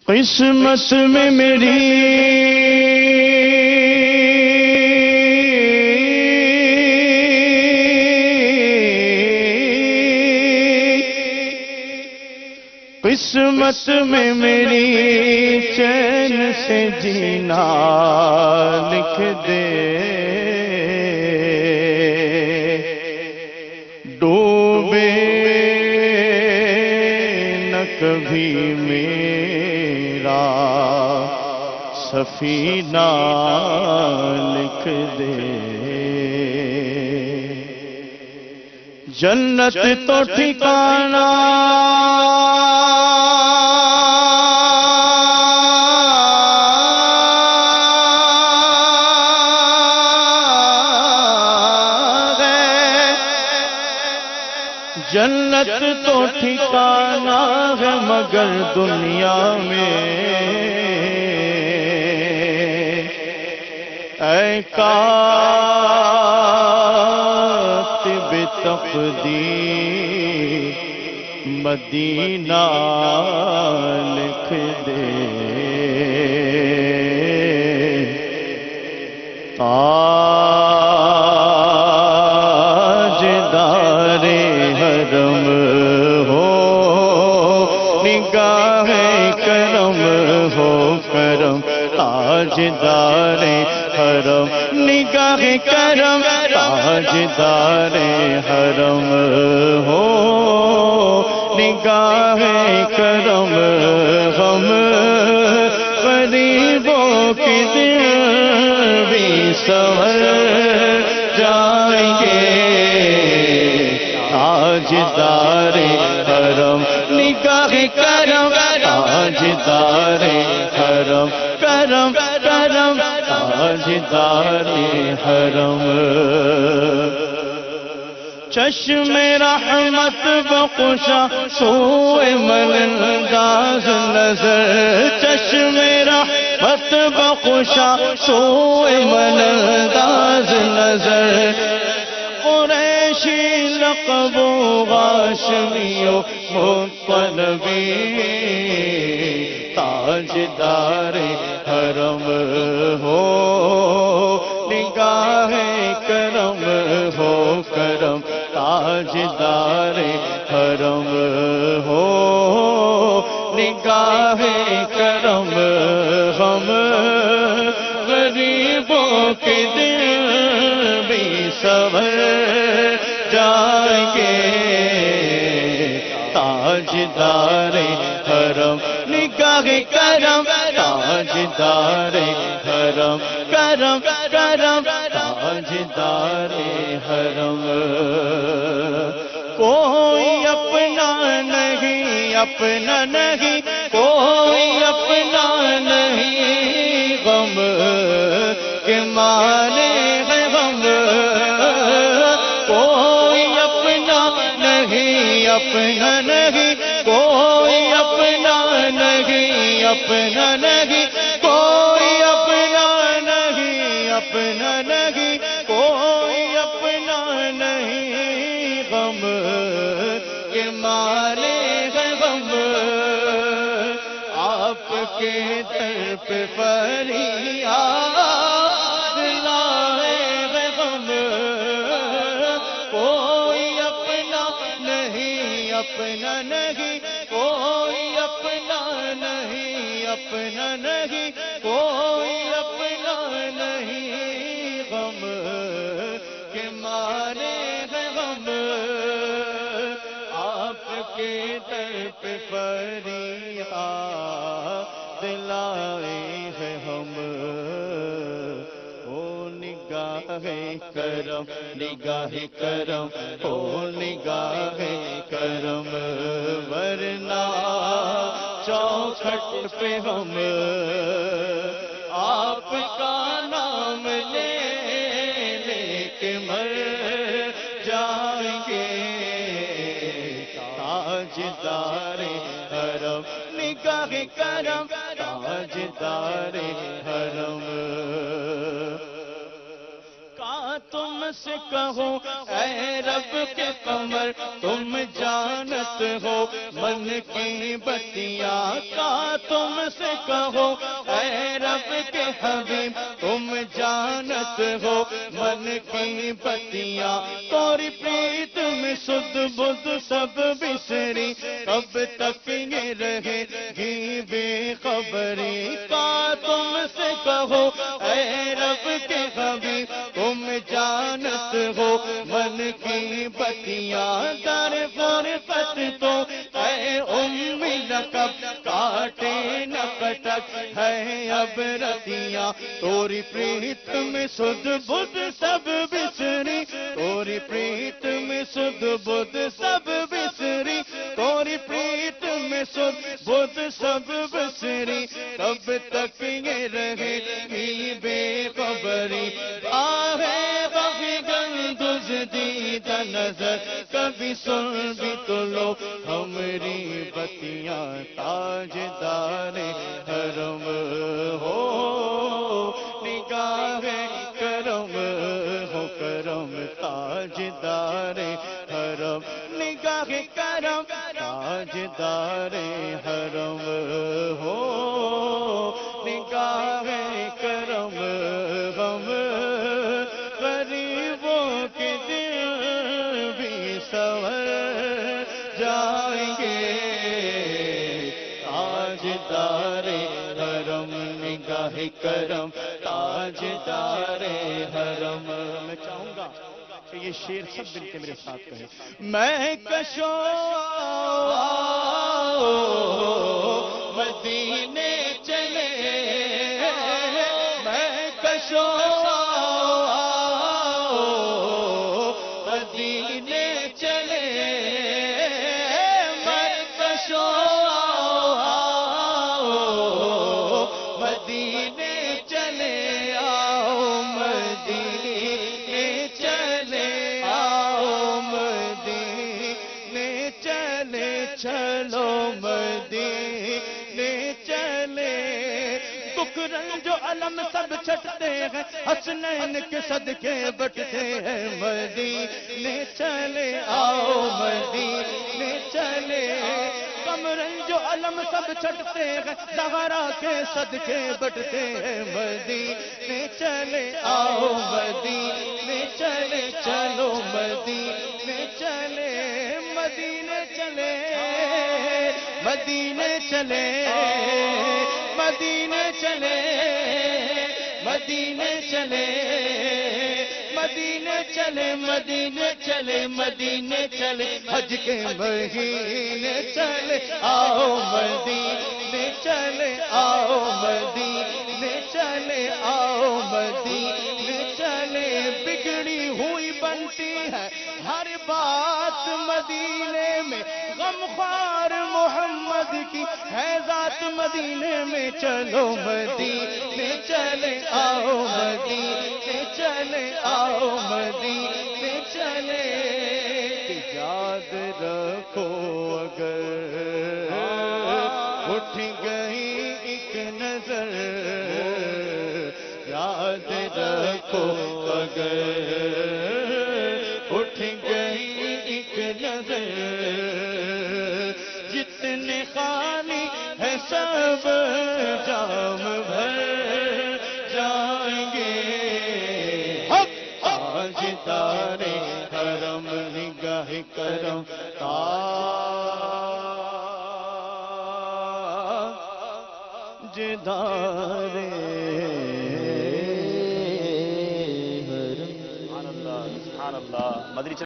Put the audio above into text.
قسمت میں میری قسمت میں میری چین سے جینا لکھ دے، ڈوبے نہ کبھی میرا سفینہ لکھ دے، جنت تو ٹھکانہ جنت تو ٹھکانہ ہے مگر دنیا میں اے کاتب تقدیر مدینہ لکھ دے، تاجدار حرم ہو نگاہ کرم ہو کرم، تاجدار حرم نگاہ کرم، تاجدار حرم ہو نگاہ کرم، غم غریبوں کی دل بھی سنور جائیں گے، تاجدار حرم نگاہ کرم، تاجدار حرم کرم کرم، تاجدار حرم، چشم رحمت بخشا سوئے ملنداز نظر، چشم رحمت بخشا سوئے ملنداز نظر، قریشی لقب و ہاشمی و مطلبی، تاجدار حرم ہو نگاہ کرم ہو کرم، تاجدار حرم ہو نگاہ کرم، غم غریبوں کے دل بھی سنور جائیں گے، تاجدار حرم نگاہ کرم، تاجدار حرم کرم کرم، تاجدار حرم، کوئی اپنا نہیں اپنا نہیں کوئی اپنا نہیں، غم کے مارے ہے غم، کوئی اپنا نہیں اپنا نہیں کوئی اپنا نہیں اپنا نہیں کوئی اپنا نہیں اپنا نہیں کوئی اپنا نہیں، غم کے مارے ہے غم، آپ کے در پہ فریاد لائے ہے غم، کوئی اپنا نہیں اپنا نہیں کوئی اپنا نہیں اپنا نہیں کوئی اپنا نہیں، غم کے مارے ہے غم، آپ کے در پہ فریاد لائے ہیں ہم، او نگاہ کرم نگاہ کرم او نگاہ کرم، ورنہ چوکھٹ پہ ہم آپ کا نام لے لے کے مر جائیں گے، تاجدار حرم نگاہ کرم، تاجدار حرم، کا تم سے کہو اے رب کے قمر تم جانت ہو من کی بتیاں کا تم سے کہو اے رب کے حبیب تم جانت ہو من کی بتیاں توری پریت میں سد بدھ سب بسری کب تک یہ رہے گی بے خبری کا تم سے کہو اے رب کے حبیب تم جانت ہو من کی بتیاں در فرقت تو اے امی لقب کاٹے نہ کٹک ہے اب رتیاں توری پریت میں سد بدھ سب بسری توری پریت میں سد بدھ سب بسری توری پریت میں سد بدھ سب بسری کب تک یہ رہے گی بے خبری آہے بغی گندز دید نظر کبھی سن بھی تو لو ہمری بتیاں تاجدار حرم ہو نگاہ کرم ہو کرم تاجدار حرم نگاہ کرم تاجدار حرم ہو نگاہ کرم غم غریبوں کے دل بھی سنور جائیں گے تاجدار حرم نگاہ کرم تاجدار حرم میں چاہوں گا کہ یہ شعر سب مل کے میرے ساتھ کہیں میں کشو مدینے چلے میں کشو مدینے چلے میں کشو مدینے چلے آؤ مدینے چلے آؤ مدینے چلے چلو مدینے چلے بکرل جو علم سب چھٹتے ہیں حسنین کے صدقے بٹتے ہیں مدینے چلے آؤ مدینے چلے کمرن جو علم سب چھٹتے ہیں زہرا کے صدقے بٹتے ہیں مدینے چلے آؤ مدینے چلے چلو مدینے چلے مدینے چلے مدینے چلے مدینے چلے مدینے چلے مدینے چلے مدینے چلے مدینے چلے حج کے مہینے چلے آؤ مدینے چلے آؤ مدینے چلے آؤ مدینے چلے بگڑی ہوئی بنتی ہے ہر بات مدینے میں غمخوار محمد کی ہے ذات مدینے میں چلو مدینے چلے آؤ مدینے چلے آؤ مدینے چلے یاد رکھو اگر اٹھ گئی ایک نظر یاد رکھو اگر اٹھ گئی ایک نظر جتنے خالی ہے سب جام بھر جائیں گے تاجدار حرم نگاہ کرم تاجدار حرم سبحان اللہ سبحان اللہ مدری